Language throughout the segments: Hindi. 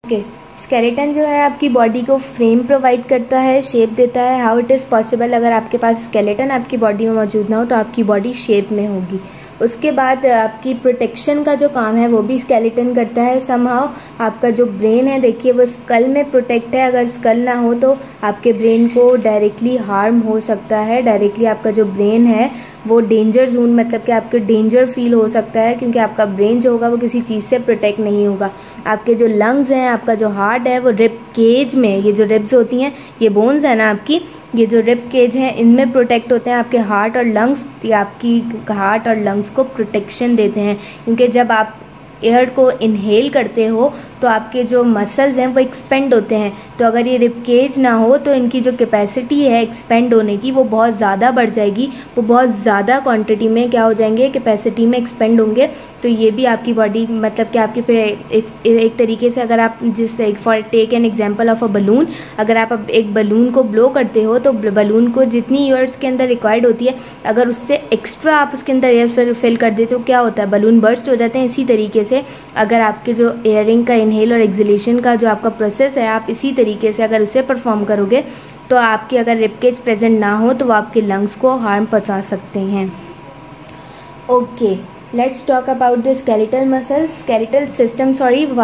ओके, स्केलेटन जो है आपकी बॉडी को फ्रेम प्रोवाइड करता है, शेप देता है। हाउ इट इज़ पॉसिबल, अगर आपके पास स्केलेटन आपकी बॉडी में मौजूद ना हो तो आपकी बॉडी शेप में होगी। उसके बाद आपकी प्रोटेक्शन का जो काम है वो भी स्केलेटन करता है। समहाउ आपका जो ब्रेन है, देखिए वो स्कल में प्रोटेक्ट है। अगर स्कल ना हो तो आपके ब्रेन को डायरेक्टली हार्म हो सकता है। डायरेक्टली आपका जो ब्रेन है वो डेंजर जोन, मतलब कि आपको डेंजर फील हो सकता है, क्योंकि आपका ब्रेन जो होगा वो किसी चीज़ से प्रोटेक्ट नहीं होगा। आपके जो लंग्स हैं, आपका जो हार्ट है, वो रिब केज में, ये जो रिब्स होती हैं, ये बोन्स है ना आपकी, ये जो रिब केज हैं इनमें प्रोटेक्ट होते हैं आपके हार्ट और लंग्स। ये आपकी हार्ट और लंग्स को प्रोटेक्शन देते हैं, क्योंकि जब आप एयर को इनहेल करते हो तो आपके जो मसल्स हैं वो एक्सपेंड होते हैं। तो अगर ये रिब केज ना हो तो इनकी जो कैपेसिटी है एक्सपेंड होने की वो बहुत ज़्यादा बढ़ जाएगी। वो बहुत ज़्यादा क्वांटिटी में क्या हो जाएंगे, कैपेसिटी में एक्सपेंड होंगे। तो ये भी आपकी बॉडी, मतलब कि आपकी फिर एक तरीके से, अगर आप जिससे for take an example of a balloon, अगर आप अब एक बलून को ब्लो करते हो तो बलून को जितनी एयर्स के अंदर रिक्वायर्ड होती है, अगर उससे एक्स्ट्रा आप उसके अंदर एयर फिल कर देते हो, क्या होता है, बलून बर्स्ट हो जाते हैं। इसी तरीके से अगर आपके जो एयरिंग का इनहेल और एक्सहेलेशन का जो आपका प्रोसेस है, आप इसी तरीके से अगर उसे परफॉर्म करोगे तो आपकी अगर रिब केज प्रेजेंट ना हो तो वो आपके लंग्स को हार्म पहुंचा सकते हैं। Okay, let's talk about the skeletal muscles, skeletal system,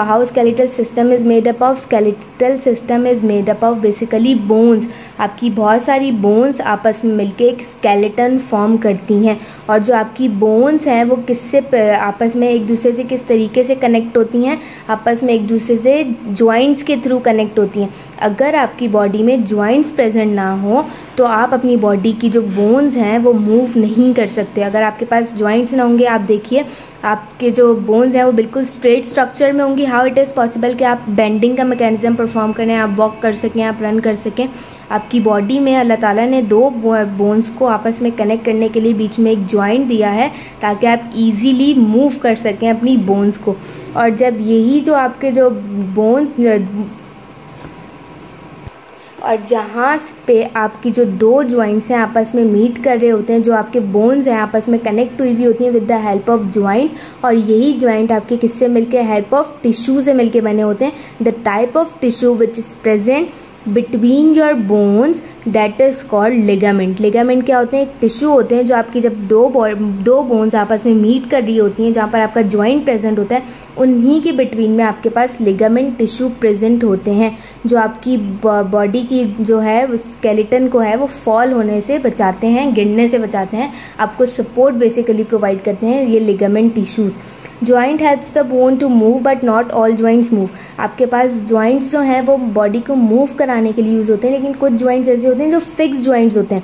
how skeletal system is made up of. Skeletal system is made up of basically bones. आपकी बहुत सारी bones आपस में मिलके एक skeleton फॉर्म करती हैं, और जो आपकी bones हैं वो किससे आपस में एक दूसरे से किस तरीके से कनेक्ट होती हैं, आपस में एक दूसरे से joints के थ्रू कनेक्ट होती हैं। अगर आपकी बॉडी में joints प्रेजेंट ना हो तो आप अपनी बॉडी की जो बोन्स हैं वो मूव नहीं कर सकते। अगर आपके पास जॉइंट्स ना होंगे, आप देखिए आपके जो बोन्स हैं वो बिल्कुल स्ट्रेट स्ट्रक्चर में होंगी। हाउ इट इज़ पॉसिबल कि आप बेंडिंग का मैकेनिज्म परफॉर्म करें, आप वॉक कर सकें, आप रन कर सकें। आपकी बॉडी में अल्लाह ताला ने दो बोन्स को आपस में कनेक्ट करने के लिए बीच में एक जॉइंट दिया है, ताकि आप इजीली मूव कर सकें अपनी बोन्स को। और जब यही जो आपके जो और जहाँ पे आपकी जो दो जॉइंट्स हैं आपस में मीट कर रहे होते हैं, जो आपके बोन्स हैं आपस में कनेक्ट हुई हुई होती हैं with the help of joint, और यही जॉइंट आपके किससे मिलके, हेल्प ऑफ टिश्यू से मिलके बने होते हैं। The type of tissue which is present between your bones that is called ligament. Ligament क्या होते हैं, एक टिश्यू होते हैं जो आपकी जब दो बोन्स आपस में मीट कर रही होती हैं, जहाँ पर आपका जॉइंट प्रेजेंट होता है, उन्हीं के बिटवीन में आपके पास लिगामेंट टिश्यू प्रेजेंट होते हैं, जो आपकी बॉडी की जो है वो स्केलेटन को है वो फॉल होने से बचाते हैं, गिरने से बचाते हैं, आपको सपोर्ट बेसिकली प्रोवाइड करते हैं ये ligament tissues. Joint helps the bone to move but not all joints move. आपके पास जॉइंट्स जो हैं वो बॉडी को मूव कराने के लिए यूज़ होते हैं, लेकिन कुछ जॉइंट्स ऐसे होते हैं जो फिक्स जॉइंट्स होते हैं,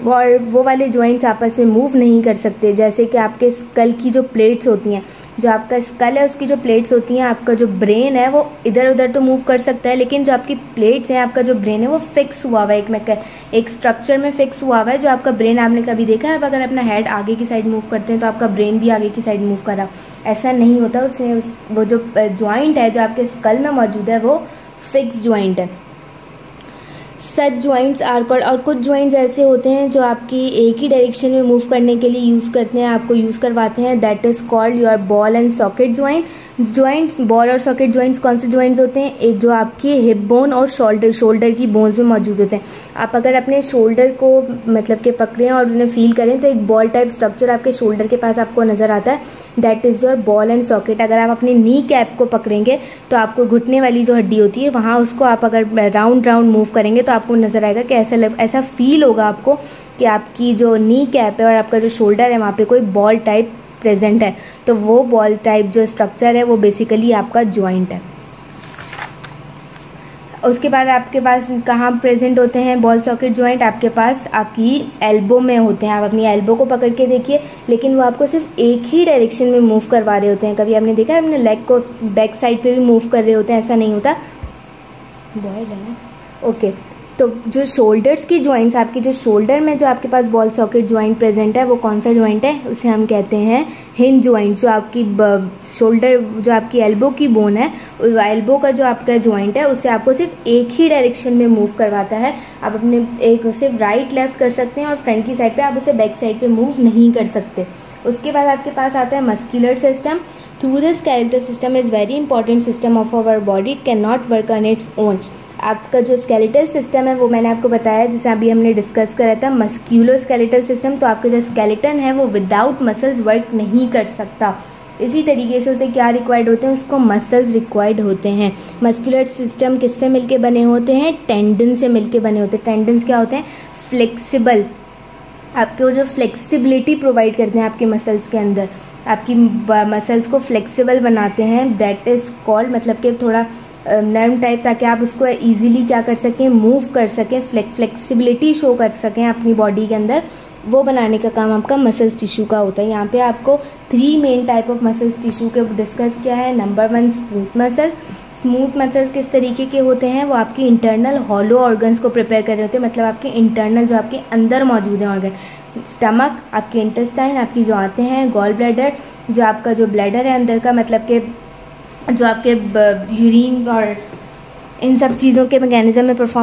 और वो वाले जॉइंट्स आपस में मूव नहीं कर सकते। जैसे कि आपके स्कल की जो प्लेट्स होती हैं, जो आपका स्कल है उसकी जो प्लेट्स होती हैं, आपका जो ब्रेन है वो इधर उधर तो मूव कर सकता है, लेकिन जो आपकी प्लेट्स हैं, आपका जो ब्रेन है वो फिक्स हुआ हुआ है, एक स्ट्रक्चर में फिक्स हुआ हुआ है। जो आपका ब्रेन, आपने कभी देखा है, अगर अपना हेड आगे की साइड मूव करते हैं तो आपका ब्रेन भी आगे की साइड मूव कर रहा, ऐसा नहीं होता। उसमें वो जो जॉइंट है जो आपके स्कल में मौजूद है वो फिक्स जॉइंट है। सच जॉइंट्स आर कॉल्ड, और कुछ जॉइंट्स ऐसे होते हैं जो आपकी एक ही डायरेक्शन में मूव करने के लिए यूज़ करते हैं, आपको यूज़ करवाते हैं, that is called your ball and socket joint. Joints, ball और सॉकेट जॉइंट्स कौन से जॉइंट्स होते हैं, एक जो आपकी हिप बोन और शोल्डर की बोन्स में मौजूद होते हैं। आप अगर अपने शोल्डर को मतलब के पकड़ें और उन्हें फील करें तो एक बॉल टाइप स्ट्रक्चर आपके शोल्डर के पास आपको नज़र आता है, that is your ball and socket. अगर आप अपनी नी कैप को पकड़ेंगे तो आपको घुटने वाली जो हड्डी होती है वहाँ उसको आप अगर राउंड मूव करेंगे तो आपको नज़र आएगा कि ऐसा फील होगा आपको कि आपकी जो नी कैप है और आपका जो शोल्डर है वहाँ पे कोई बॉल टाइप प्रेजेंट है। तो वो बॉल टाइप जो स्ट्रक्चर है वो बेसिकली आपका जॉइंट है। उसके बाद आपके पास कहाँ प्रेजेंट होते हैं बॉल सॉकेट जॉइंट, आपके पास आपकी एल्बो में होते हैं। आप अपनी एल्बो को पकड़ के देखिए, लेकिन वो आपको सिर्फ एक ही डायरेक्शन में मूव करवा रहे होते हैं। कभी आपने देखा है अपने लेग को बैक साइड पे भी मूव कर रहे होते हैं, ऐसा नहीं होता। बॉयल है ना, ओके। तो जो शोल्डर्स की जॉइंट्स, आपकी जो शोल्डर में जो आपके पास बॉल सॉकेट जॉइंट प्रेजेंट है वो कौन सा जॉइंट है, उसे हम कहते हैं हिंज जॉइंट। जो आपकी शोल्डर, जो आपकी एल्बो की बोन है, उस एल्बो का जो आपका जॉइंट है उसे आपको सिर्फ एक ही डायरेक्शन में मूव करवाता है। आप अपने एक सिर्फ राइट लेफ्ट कर सकते हैं, और फ्रंट की साइड पे आप उसे बैक साइड पे मूव नहीं कर सकते। उसके बाद आपके पास आता है muscular system. Through the skeletal system is very important system of our body, it can not work on its own. आपका जो स्केलेटल सिस्टम है वो मैंने आपको बताया, जैसे अभी हमने डिस्कस करा था मस्क्यूलो स्केलेटल सिस्टम, तो आपका जो स्केलेटन है वो विदाउट मसल्स वर्क नहीं कर सकता। इसी तरीके से उसे क्या रिक्वायर्ड होते हैं, उसको मसल्स रिक्वायर्ड होते हैं। मस्कुलर सिस्टम किससे मिलके बने होते हैं, टेंडन से मिलके बने होते हैं। टेंडन्स क्या होते हैं, फ्लेक्सिबल, आपको जो फ्लेक्सिबिलिटी प्रोवाइड करते हैं आपके मसल्स के अंदर, आपकी मसल्स को फ्लेक्सिबल बनाते हैं। दैट इज़ कॉल्ड, मतलब कि थोड़ा नर्म टाइप, ताकि आप उसको इजीली क्या कर सकें, मूव कर सकें, फ्लेक्सिबिलिटी शो कर सकें अपनी बॉडी के अंदर, वो बनाने का काम आपका मसल्स टिश्यू का होता है। यहाँ पे आपको 3 main type of muscles tissue के डिस्कस किया है। Number 1 smooth muscles. Smooth muscles किस तरीके के होते हैं, वो आपकी इंटरनल हॉलो ऑर्गन्स को प्रिपेयर कर रहे होते हैं, मतलब आपके इंटरनल जो आपके अंदर मौजूद हैं ऑर्गन, स्टमक, आपके इंटेस्टाइन, आपकी जो आते हैं गॉल ब्लैडर, जो आपका जो ब्लैडर है अंदर का, मतलब कि जो आपके यूरिन और इन सब चीज़ों के मैकेनिज्म में परफॉर्म